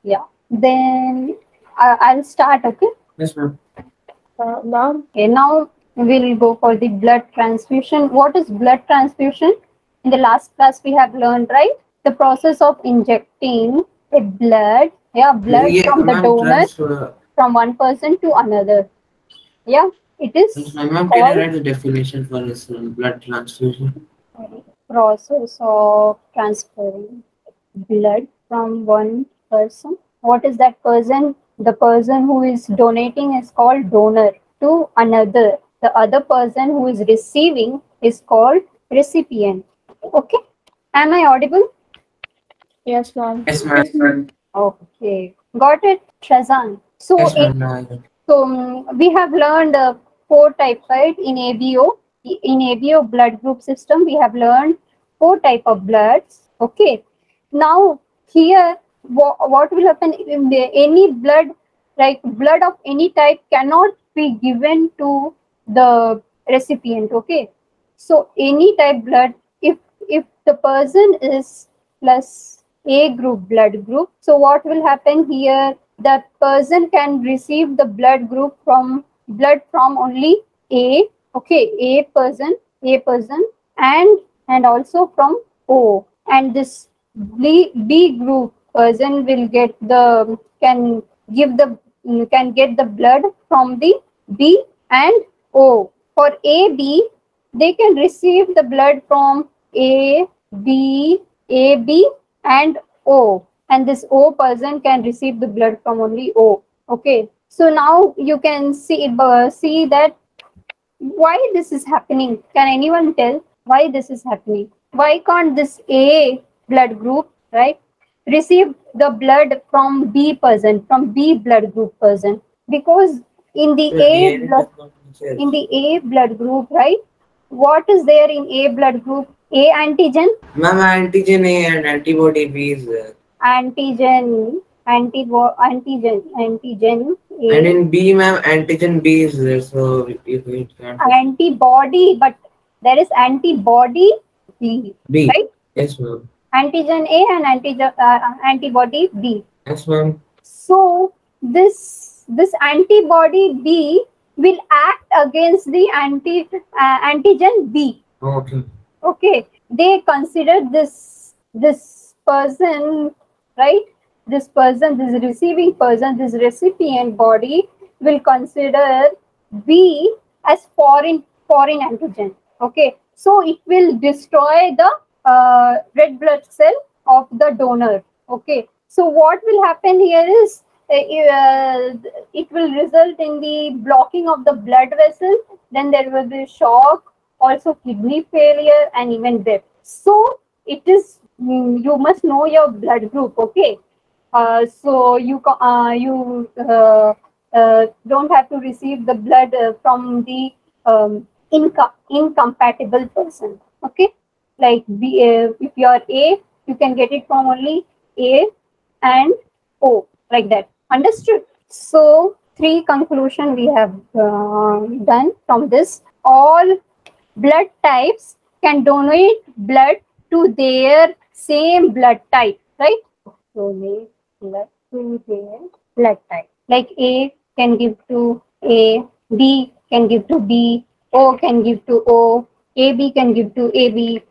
Yeah. Then I'll start. Okay. Yes, ma'am. Ma'am, Okay. Now we'll go for the blood transfusion. What is blood transfusion? In the last class we have learned, right? The process of injecting a blood, yeah, blood Yeah, from the ma'am. donor from one person to another. Yeah, it Yes, is ma'am. Can I called write the definition for this blood transfusion? process of transferring blood from one person. What is that person? The person who is donating is called donor to another. The other person who is receiving is called recipient. Okay. Am I audible? yes, ma'am. Yes, ma'am. Okay. Got it, Shazan. So, Yes, ma'am. Now I got it. we have learned four types, right? In ABO, in ABO blood group system, we have learned four type of bloods. Okay. Now here, what will happen? Any blood, like blood of any type, cannot be given to the recipient. Okay. So any type blood, if the person is plus A group blood group, so what will happen here? The person can receive the blood from only A, okay, A person, and also from O, and this B group person will get the give the can get the blood from the B and O. For AB, they can receive the blood from AB, and O, and this O person can receive the blood from only O. Okay, so now you can see that why this is happening. Can anyone tell why this is happening? Why can't this A blood group, right, receive the blood from B person, from B blood group person? Because in the The A DNA blood does not exist. in the A blood group, right? What is there in A blood group? A antigen, Ma'am, antigen A and antibody B is there. antigen And A, in B, ma'am, antigen B is there. So if it can't antibody, but there is antibody B, B. right? Yes, ma'am. Antigen A and antibody B. Yes, ma'am. So this antibody B will act against the antigen B. Okay. Okay, they consider this person, right? This person, this receiving person, this recipient body will consider B as foreign antigen. Okay, so it will destroy the red blood cell of the donor. Okay, so what will happen here is it will result in the blocking of the blood vessel. Then there will be shock, also kidney failure, and even death. So it is you must know your blood group. Okay, so you don't have to receive the blood from the incompatible person. Okay, like if you are A, you can get it from only A and O, like that. Understood? So three conclusion we have done from this. All blood types can donate blood to their same blood type, right? Donate blood to their blood type. Like A can give to A, B can give to B, O can give to O, AB can give to AB.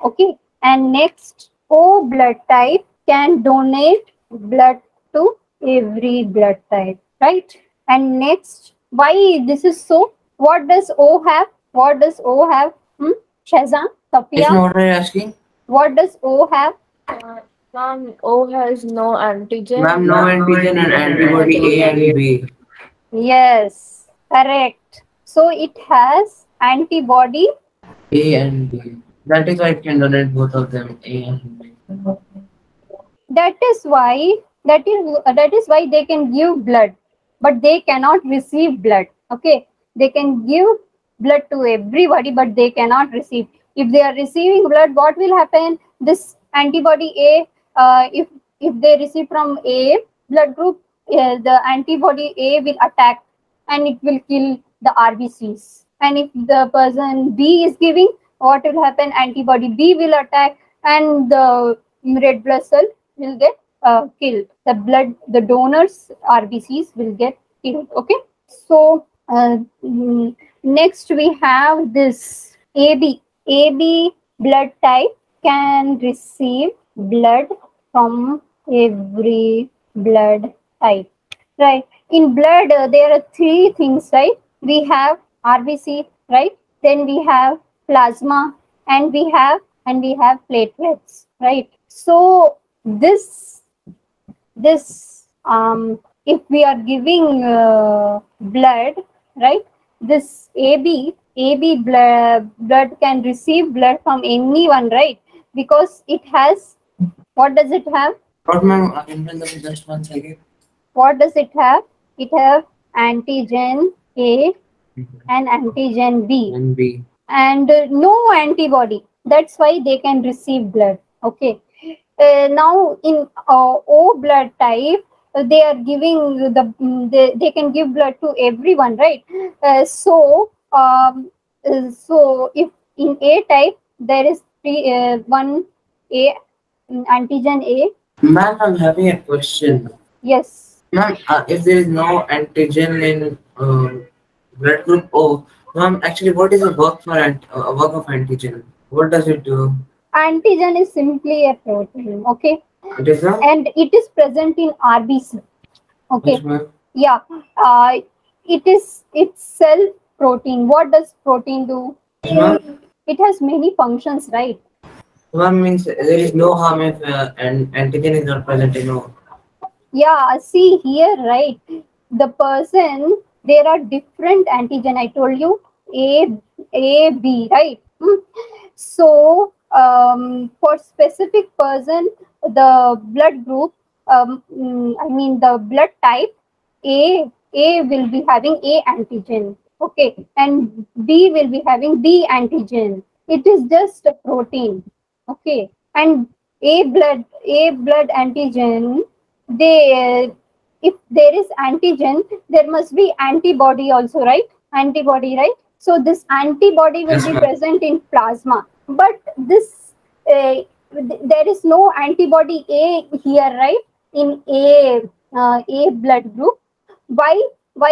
Okay. And next, O blood type can donate blood to every blood type, right? And next, why this is so? What does O have? What does O have? Shazam, Yes, Sophia, ma'am. What are you asking? what does O have? Ma'am, O has no antigen. Ma'am, no Ma'am, no antigen and antigen and antibody A and B. Yes, correct. So it has antibody. A and B. That is why it can donate both of them, A and B. That is why that is why they can give blood, but they cannot receive blood. Okay, they can give blood to everybody, but they cannot receive. If they are receiving blood, what will happen? This antibody A, if they receive from A blood group, the antibody A will attack and it will kill the RBCs. And if the person B is giving, what will happen? Antibody B will attack and the red blood cell will get killed. The donor's RBCs will get killed. Okay. So next we have this AB. AB blood type can receive blood from every blood type. Right. In blood, there are three things, right? We have RBC, right? Then we have plasma, and we have platelets, right? So this if we are giving blood, right? This AB blood can receive blood from anyone, right? Because it has, what does it have? What, ma'am? I can tell them just one second. What does it have? It have antigen A and antigen B. And B. And no antibody. That's why they can receive blood. Okay. Now in O blood type, they are giving they can give blood to everyone, right? So if in A type there is one A, antigen A. Ma'am, I'm having a question. Yes. Ma'am, if there is no antigen in blood group O, ma'am, actually, what is the work for work of antigen? What does it do? Antigen is simply a protein. Okay. It is a. And it is present in RBC. Okay. Yes, ma'am. Yeah. It's cell protein. What does protein do? Yes, ma'am. It has many functions, right? Ma'am, means there is no harm if an antigen is not present in O. Yeah, see here, right? The person, there are different antigen. I told you A, B, right? So for specific person, the blood group, the blood type A will be having A antigen. Okay, and B will be having B antigen. It is just a protein. Okay, and A blood antigen, they if there is antigen, there must be antibody also, right? Antibody, right? So this antibody will be present in plasma, but this there is no antibody A here, right? In A blood group. Why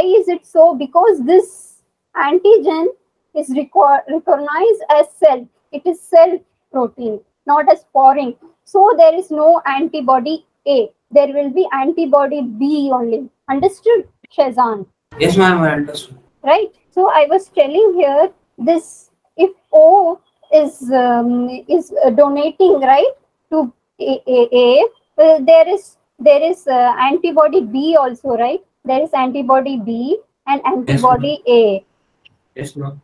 is it so? Because this antigen is recognized as self. It is self protein, not as foreign. So there is no antibody A. There will be antibody B only. Understood, Shazan? Yes, ma'am, I understood. Right. So I was telling here, this if O is donating, right, to A, there is antibody B also, right? There is antibody B and antibody A. Yes, ma'am.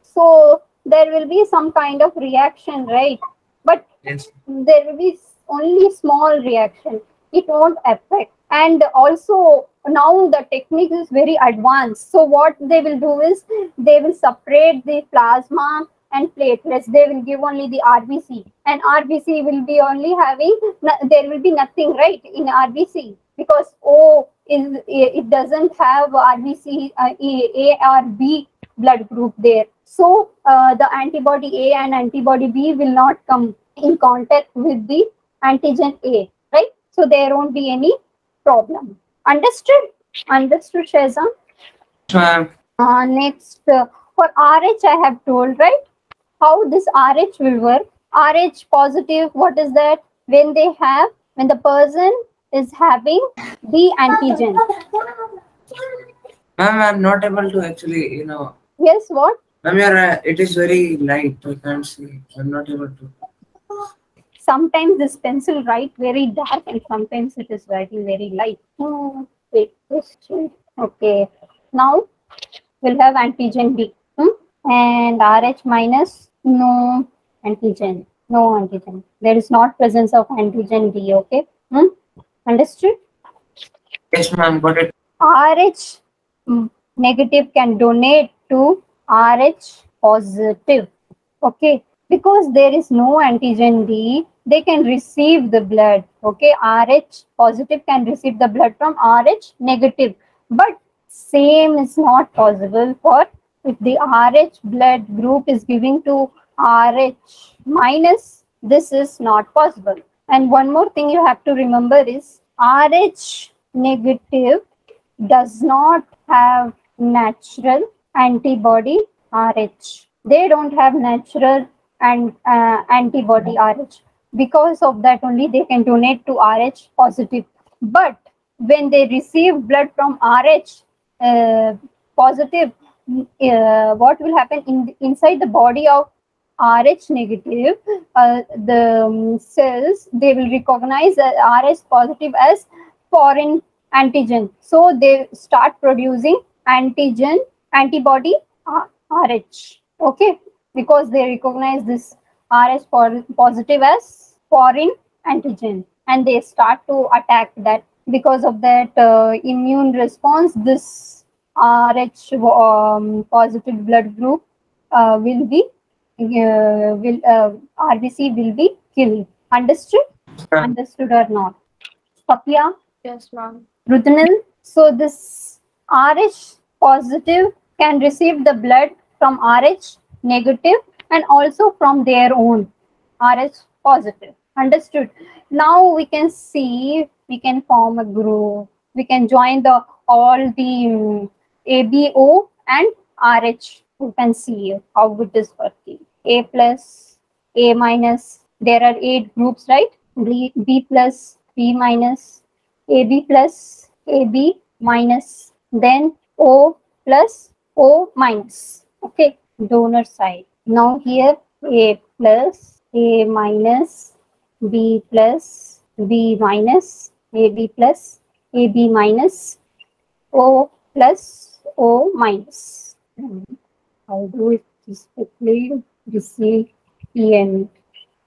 So there will be some kind of reaction, right? But Yes. there will be only small reaction. It won't affect. And also now the technique is very advanced. So what they will do is they will separate the plasma and platelets. They will give only the RBC, and RBC will be only having, there will be nothing, right, in RBC, because O is, it doesn't have RBC A or B blood group there. So the antibody A and antibody B will not come in contact with the antigen A, right? So there won't be any problem. Understood? Understood, Shazam? Ma'am. Next, for RH, I have told, right? How this RH will work. RH positive, what is that? When the person is having the antigen. Ma'am, I'm not able to actually, Yes, what? Ma'am, it is very light. I can't see. I'm not able to. Sometimes this pencil write very dark and sometimes it is writing very light. Wait, okay. Now we'll have antigen B. And RH minus, no antigen. No antigen. There is not presence of antigen B, okay? Understood? Yes, ma'am, got it. RH negative can donate to RH positive. Okay, because there is no antigen D, they can receive the blood. Okay, RH positive can receive the blood from RH negative, but same is not possible for if the RH blood group is giving to RH minus. This is not possible. And one more thing you have to remember is Rh negative does not have natural antibody Rh. They don't have natural and antibody Rh. Because of that only they can donate to Rh positive. But when they receive blood from Rh positive, what will happen inside the body of Rh negative, the cells, they will recognize Rh positive as foreign antigen. So they start producing antibody Rh. Okay, because they recognize this Rh positive as foreign antigen, and they start to attack that. Because of that immune response, this Rh positive blood group will be RBC will be killed. Understood? Understood or not? Papya, Yes, ma'am. Rudnil. So this Rh positive can receive the blood from Rh negative and also from their own Rh positive. Understood? Now we can see, we can form a group. We can join the all the ABO and Rh. You can see how good is working. A plus, A minus. There are 8 groups, right? B plus, B minus, AB plus, AB minus, then O plus, O minus. Okay, donor side. Now here A plus, A minus, B plus, B minus, AB plus, AB minus, O plus, O minus. I'll do it this quickly. Receive EN.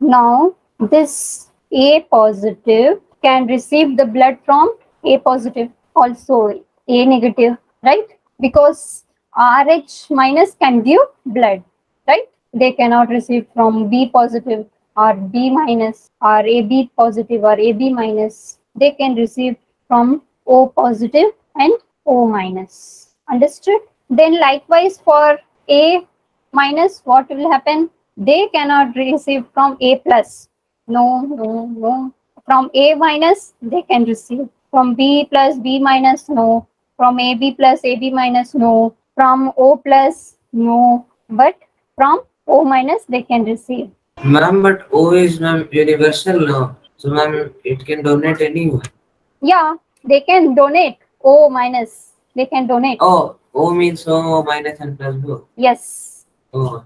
Now this A positive can receive the blood from A positive, also A negative, right? Because Rh minus can give blood, right? They cannot receive from B positive or B minus or AB positive or AB minus. They can receive from O positive and O minus. Understood? Then likewise for A minus, what will happen? They cannot receive from A plus. No, no, no. From A minus, they can receive. From B plus, B minus, no. From AB plus, AB minus, no. From O plus, no. But from O minus, they can receive. Ma'am, but O is universal now. So ma'am, it can donate anyone. Yeah, they can donate. O minus, they can donate. Oh, O means O minus and plus both. Yes. Oh.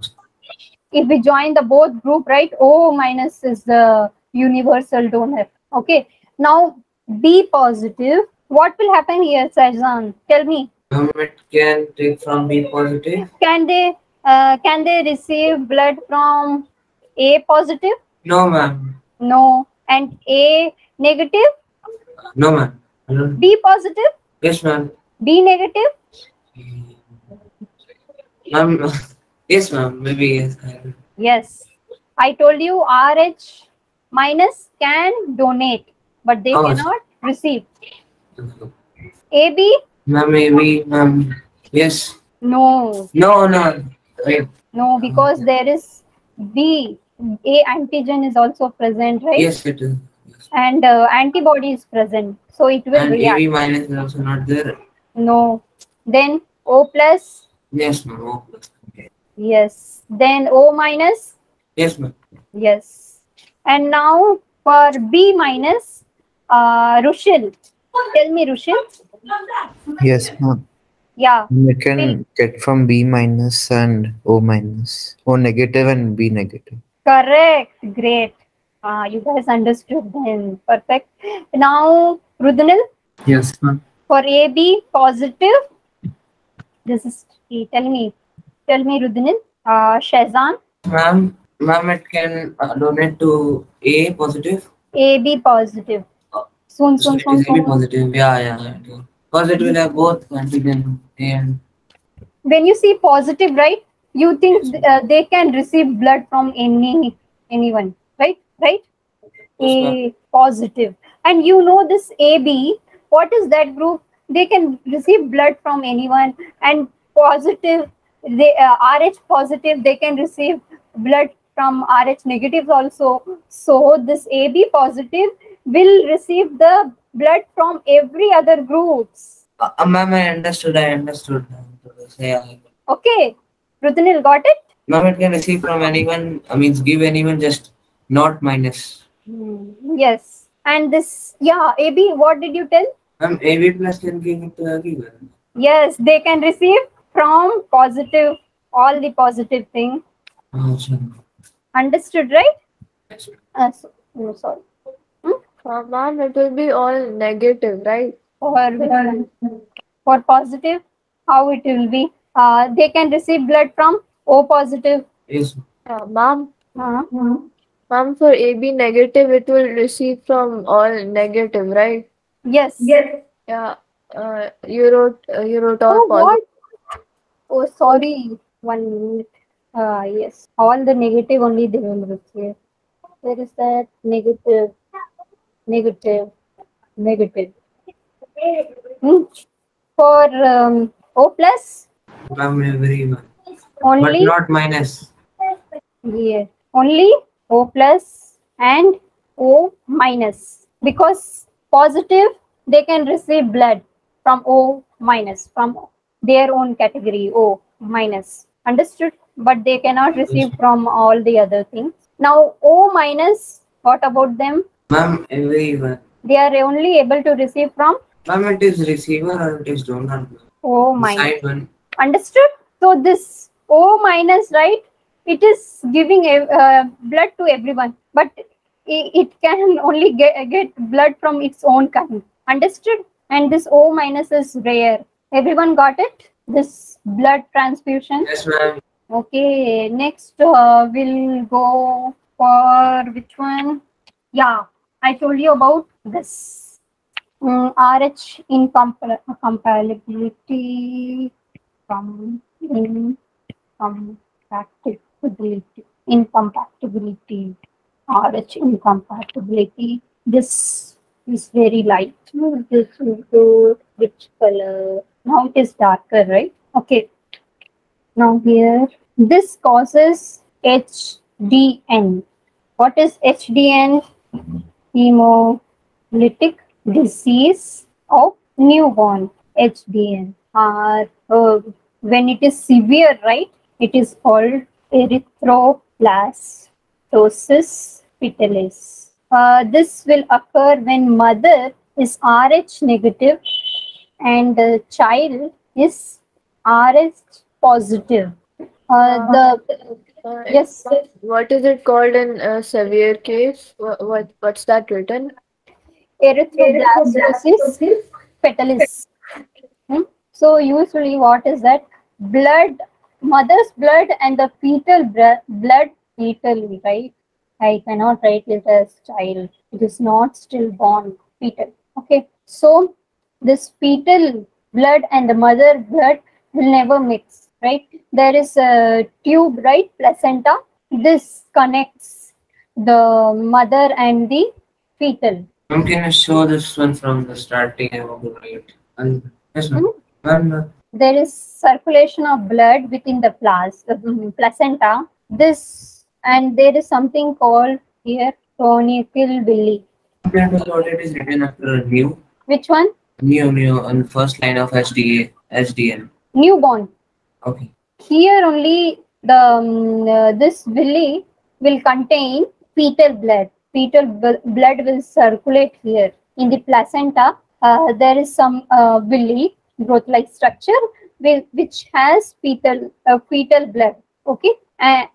If we join the both group, right, O minus is the universal donor. Okay. Now B positive, what will happen here, Sajjan? Tell me. It can take from B positive. Can they receive blood from A positive? No, ma'am. No. And A negative? No, ma'am. B positive? Yes, ma'am. B negative? Ma'am, yes, ma'am. Maybe yes. Yes. I told you Rh minus can donate, but they cannot receive. AB? Ma'am, maybe, ma'am. Yes. No. No, no. Wait. No, because there is B. A antigen is also present, right? Yes, it is. Yes. And antibody is present, so it will And react. AB minus is also not there. No. Then O plus? Yes, ma'am. O plus. Okay. Yes. Then O minus? Yes, ma'am. Yes. And now for B minus, Rushil. Tell me, Rushil. Yes, ma'am. Yeah. You can get from B minus and O minus, O negative and B negative. Correct. Great. You guys understood then. Perfect. Now, Rudnil. Yes, ma'am. For AB positive, this is, tell me, Rudnil. Shazan. Ma'am, it can donate to A positive. AB positive. Soon. It is AB positive. Yeah. Because it will have both antigen A and. When you see positive, right, you think they can receive blood from anyone, right? A positive. And you know this AB, what is that group? They can receive blood from anyone. And positive, they Rh positive, they can receive blood from Rh negatives also. So this AB positive will receive the blood from every other groups. Ma'am, I understood. Yeah. Okay, Rudnil, got it? Ma'am, it can receive from anyone, means give anyone, just not minus. Yes. And this, yeah, AB, what did you tell? Ma'am, AB plus can give it to everyone. Yes, they can receive from positive, all the positive thing. Sure. Understood, right? No, sorry. Ma'am, it will be all negative, right? For which one? For positive, how it will be? They can receive blood from O positive. Yes. Ma'am, Uh, ma'am, for AB negative, it will receive from all negative, right? yes. Yeah. You wrote all Oh, positive. what? Oh, sorry. 1 minute. Yes. All the negative only they will receive. Where is that? Negative, negative, negative. Hmm. For O plus, Ma'am, everyone. But only, not minus. yeah, only O plus and O minus. Because positive, they can receive blood from O minus, from their own category, O minus. Understood? But they cannot receive from all the other things. Now, O minus, what about them? Ma'am, everyone. They are only able to receive from Ma'am, it is receiver or it is donor. O The minus. side one. Understood? So this O minus, right? It is giving blood to everyone, but it can only get blood from its own kind. Understood? And this O minus is rare. Everyone got it? This blood transfusion. Yes, ma'am. Okay. Next, we'll go for which one? Yeah, I told you about this. RH incompatibility, incompatibility, RH incompatibility. This is very light. This will go which color? Now it is darker, right? Okay. Now here, this causes HDN. What is HDN? Hemolytic disease of newborn, HDN. Or when it is severe, right? It is called erythroplastosis fetalis. This will occur when mother is Rh negative and the child is Rh positive. The yes, What is it called in a severe case? What's that written? erythroblastosis fetalis. So usually what is that? Blood, mother's blood and the fetal blood, fetal, right? I cannot write it as child. It is not stillborn, fetal. Okay. So this fetal blood and the mother blood will never mix, right? There is a tube, right? Placenta. This connects the mother and the fetal. Ma'am, can you show this one from the starting? I want to write. Yes, ma'am. Ma'am, There is circulation of blood within the placenta. This, and there is something called here chronicle villi. can you tell what it is written after new? Which one? New, on the first line of SDN. Newborn. Okay. Here only the this villi will contain fetal blood. Fetal blood will circulate here. In the placenta, there is some villi, growth-like structure, which has fetal blood. Okay, and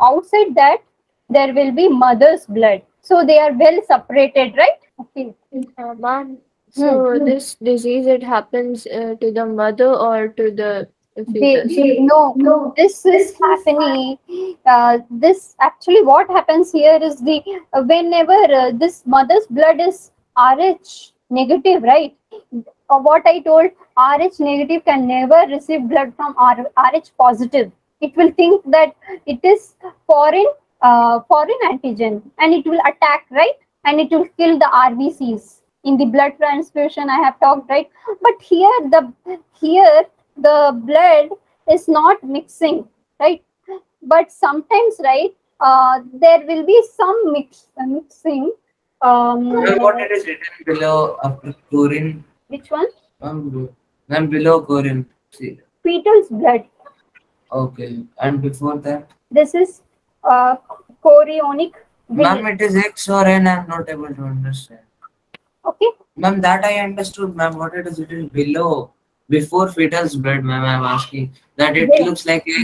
outside that there will be mother's blood. So they are well separated, right? Okay. Ma'am, so this disease, it happens to the mother or to the fetus? No, this is happening. This actually, what happens here is the whenever this mother's blood is Rh negative, right? What I told, Rh negative can never receive blood from Rh positive. It will think that it is foreign antigen, and it will attack, right? And it will kill the RBCs. In the blood transfusion, I have talked, right? But here the blood is not mixing, right? but sometimes, right, there will be some mixing. Ma'am, what it is written below after chlorine? Which one? Ma'am, below chlorine. See. Fetal's blood. Okay. And before that? This is chorionic Ma'am, villi. it is X or N. I'm not able to understand. Okay. Ma'am, that I understood. Ma'am, what it is written below? Before fetal's blood, ma'am, I'm asking. That it Will, looks like X.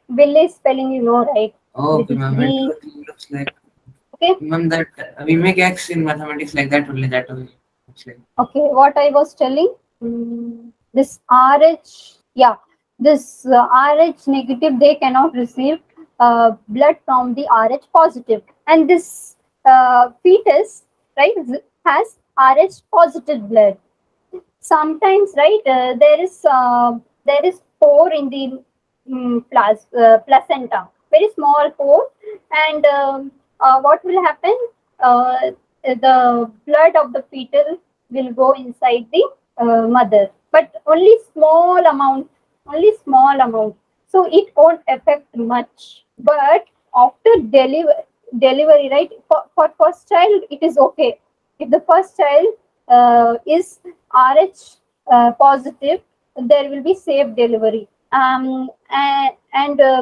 will spelling, you know, right? Okay, This is ma'am. V. It looks like. Okay. Ma'am, that we make X in mathematics like that only. That only. Like. Okay. What I was telling. This RH. Yeah. This RH negative, they cannot receive blood from the RH positive, and this fetus, right, has RH positive blood. Sometimes, right, there is pore in the placenta, very small pore, and what will happen? The blood of the fetal will go inside the mother, but only small amount, so it won't affect much. But after delivery, right, for first child it is okay. If the first child is RH positive, there will be safe delivery. And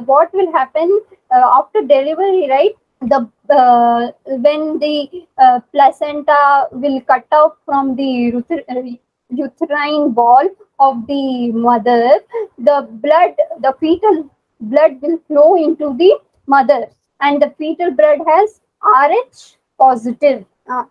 what will happen after delivery, right? The when the placenta will cut out from the uterine wall of the mother, the fetal blood will flow into the mother, and the fetal blood has RH positive.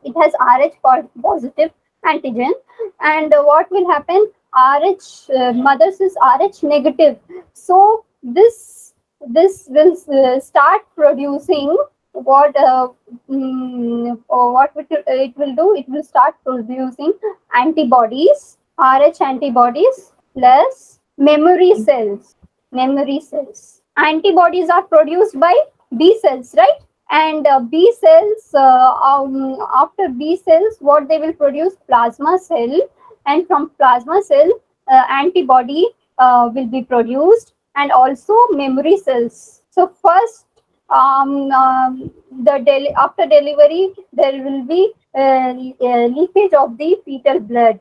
It has RH positive antigen, and what will happen? RH mothers is RH negative, so this will start producing it will do. It will start producing antibodies, RH antibodies plus memory cells. Antibodies are produced by B cells, right? And B cells, after B cells, what they will produce? Plasma cell, and from plasma cell, antibody will be produced, and also memory cells. So first, after delivery, there will be leakage of the fetal blood,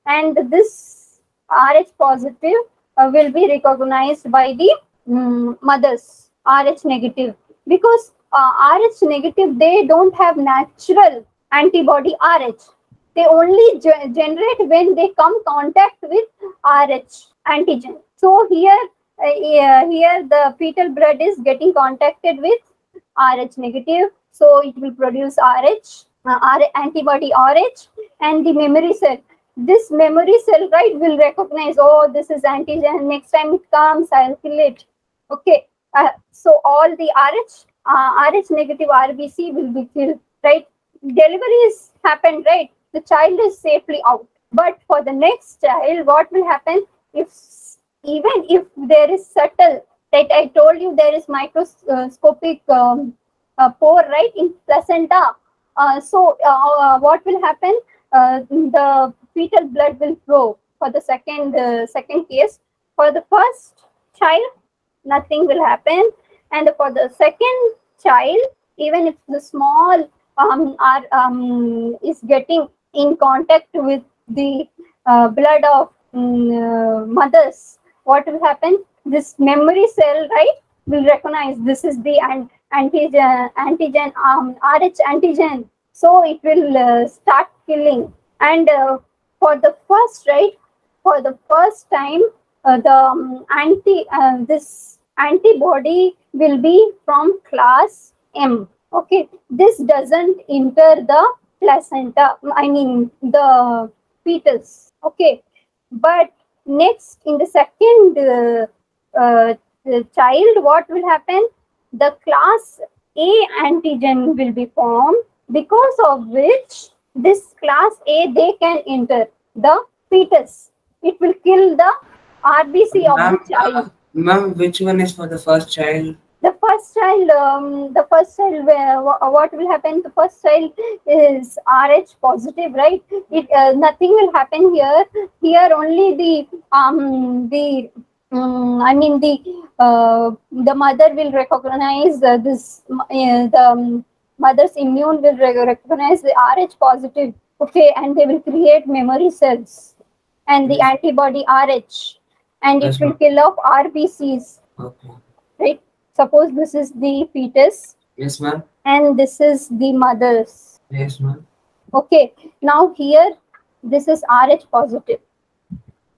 and this RH positive will be recognized by the mothers. RH negative, because RH negative, they don't have natural antibody RH. They only generate when they come contact with RH antigen. So here the fetal blood is getting contacted with RH negative, so it will produce antibody RH, and the memory cell. This memory cell, right, will recognize, oh, this is antigen. Next time it comes, I'll kill it. Okay. So all the RH negative RBC will be killed, right? Delivery is happened, right? The child is safely out. But for the next child, what will happen? Even if there is subtle, right? I told you there is microscopic pore, right, in placenta. So what will happen? The fetal blood will flow for the second case. For the first child, nothing will happen, and for the second child, even if the small is getting in contact with the blood of mothers, what will happen? This memory cell, right, will recognize this is the antigen RH antigen, so it will start killing. And for the first, right, for the first time, this antibody will be from class M. Okay, this doesn't enter the placenta, I mean the fetus. Okay, but next, in the second child, what will happen? The class A antigen will be formed, because of which this class A, they can enter the fetus. It will kill the RBC of the child. Ma'am, which one is for the first child? The first child, what will happen? The first child is RH positive, right? Nothing will happen here. Here only the I mean the mother will recognize the mother's immune will recognize the Rh positive, okay, and they will create memory cells and the Yes. antibody Rh, and it Yes, will ma'am. kill off RBCs, Okay. right? Suppose this is the fetus Yes, ma'am. and this is the mother's. Yes, ma'am. Okay, now here this is Rh positive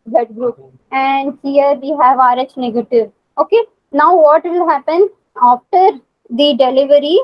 blood group, Okay. and here we have Rh negative. Okay, now what will happen after the delivery?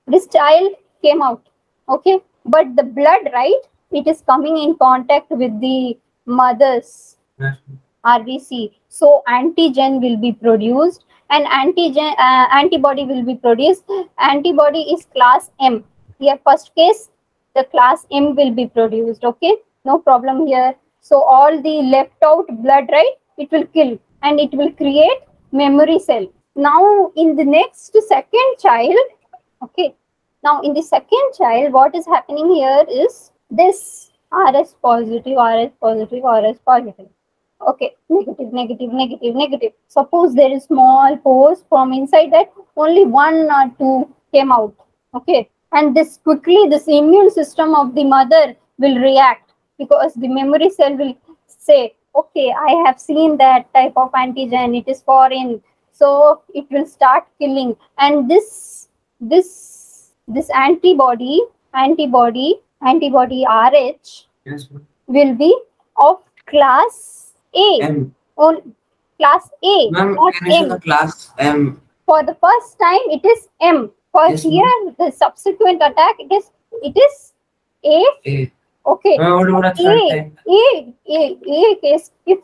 This child came out, okay, but the blood, right, it is coming in contact with the mother's Yes, ma'am. RBC. So antigen will be produced, and antibody will be produced. Antibody is class M. Here, first case, the class M will be produced. Okay, no problem here. So all the left out blood, right, it will kill and it will create memory cell. Now in the next second child, okay. Now in the second child, what is happening here is this RS positive, RS positive, RS positive. Okay, negative, negative, negative, negative. Suppose there is small pores from inside that, only one or two came out. Okay, and this quickly, this immune system of the mother will react because the memory cell will say, okay, I have seen that type of antigen, it is foreign, so it will start killing. And this antibody Rh Yes, ma'am. will be of class A. M. On class A, Ma'am, not can you show the M. class M? For the first time, it is M. For Yes, here, ma'am. the subsequent attack, it is A. A. Okay. Ma'am, what about the third time? A case. If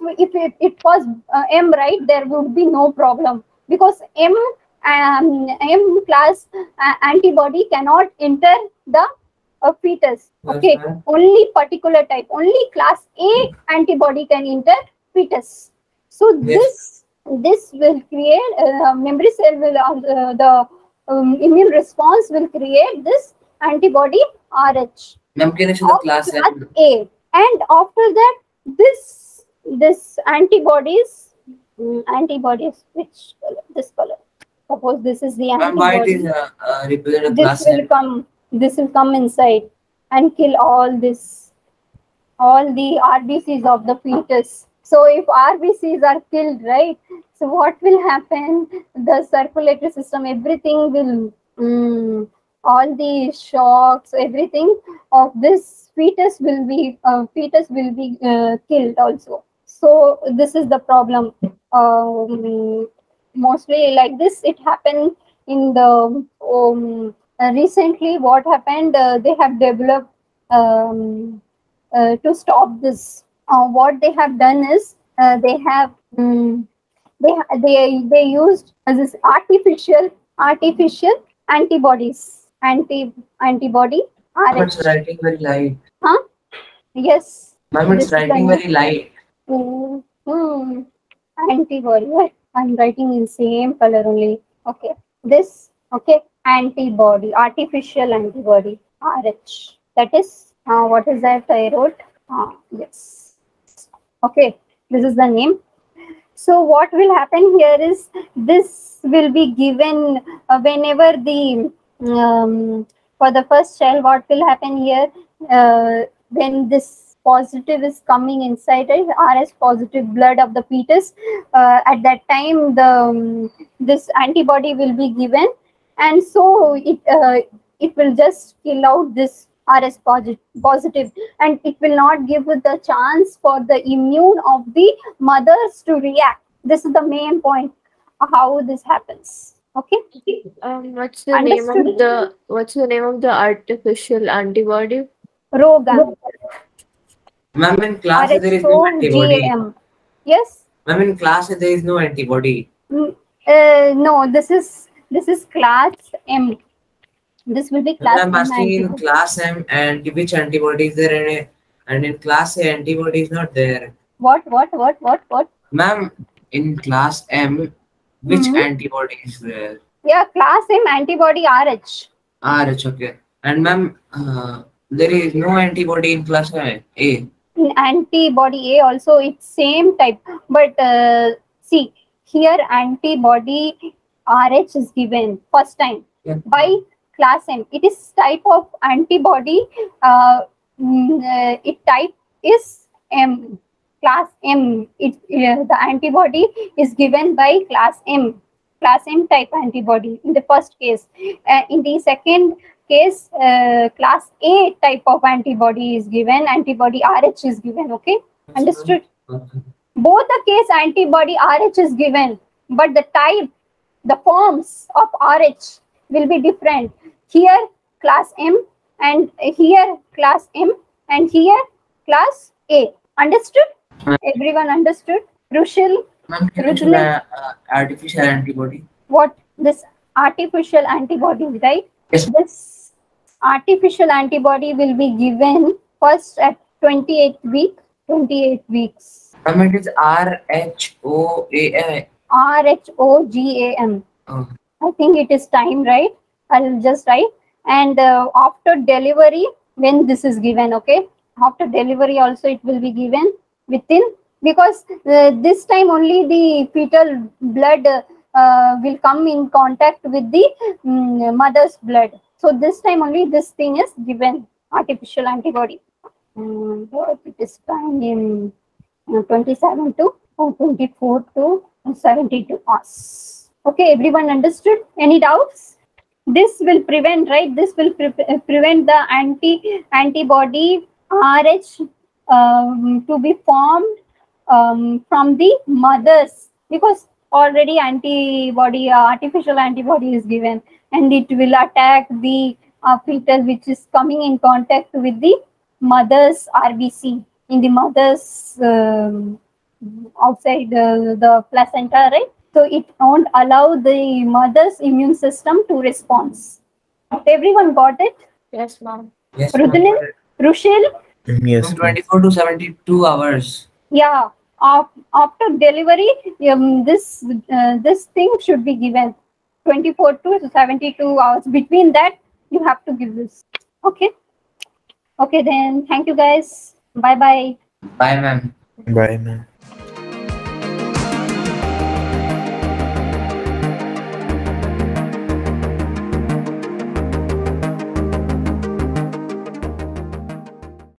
it was M, right, there would be no problem because M class antibody cannot enter the fetus. Yes, Okay, ma'am. only particular type, only class A antibody can enter fetus. So Yes. this will create memory cell will the immune response will create this antibody Rh Ma'am, can you show the of class class M? A, and after that this antibodies which color, this color, suppose this is the Ma'am, why it is antibody, represent a this class will M? come this will come inside and kill all the RBCs of the fetus. So if RBCs are killed, right? So what will happen? The circulatory system, everything will, all the shocks, everything of this fetus will be killed also. So this is the problem. Mostly like this, it happened in the recently. What happened? They have developed. To stop this, what they have done is they used this artificial antibodies, antibody Ma'am, it's Rh. writing very light. Huh? Yes, Ma'am, it's this is the writing name. very light. Hmm. Hmm. Antibody. What? I'm writing in same color only. Okay. This. Okay. Antibody. Artificial antibody. RH. That is. What is that I wrote? Yes. Okay. This is the name. So what will happen here is this will be given whenever the for the first child. What will happen here when this positive is coming inside, right? RS positive blood of the fetus. At that time, this antibody will be given, and so it will just kill out this RS positive, and it will not give the chance for the immune of the mothers to react. This is the main point how this happens. Okay, understood? What's the name of the artificial antibody? Rogam. Ma'am, in class there is no antibody. RHOGAM. Yes. Ma'am, in class there is no antibody. No, this is class M. This will be Ma'am, class I'm M asking in antibody. class M and which antibody is there and in class A antibody is not there. What? Ma'am, in class M, which Hmm. antibody is there? Yeah, class M antibody RH. RH, okay. And ma'am, there is no antibody in class A. In antibody A also it's same type, but See, here antibody RH is given first time by class M. It is type of antibody. It type is M, class M. The antibody is given by class M type antibody in the first case. In the second case, class A type of antibody is given. Antibody RH is given. Okay, understood? Both the case antibody RH is given, but the type, the forms of RH will be different. Here class M, and here class M, and here class A. Understood? Everyone understood? Rushil? Ma'am, can you show artificial antibody? What? This artificial antibody, right? Yes. This artificial antibody will be given first at 28 weeks. Ma'am, it is RHOAM. RHOGAM. I think it is time, right? I'll just write. And after delivery, when this is given, okay? After delivery also it will be given within, because this time only the fetal blood will come in contact with the mother's blood. So this time only this thing is given, artificial antibody. It is time in 27 to 24 to 72 hours. Okay, everyone understood? Any doubts? This will prevent, right? This will prevent the antibody RH to be formed from the mothers, because already artificial antibody is given, and it will attack the fetus which is coming in contact with the mother's RBC in the mother's outside the placenta, right? So it won't allow the mother's immune system to respond. Everyone got it? Yes, ma'am. Yes, Rudolin? Rushil? Yes. From 24 to 72 hours. Yeah. After delivery, this thing should be given 24 to 72 hours. Between that, you have to give this. Okay. Okay, then. Thank you, guys. Bye bye. Bye, ma'am. Bye, ma'am.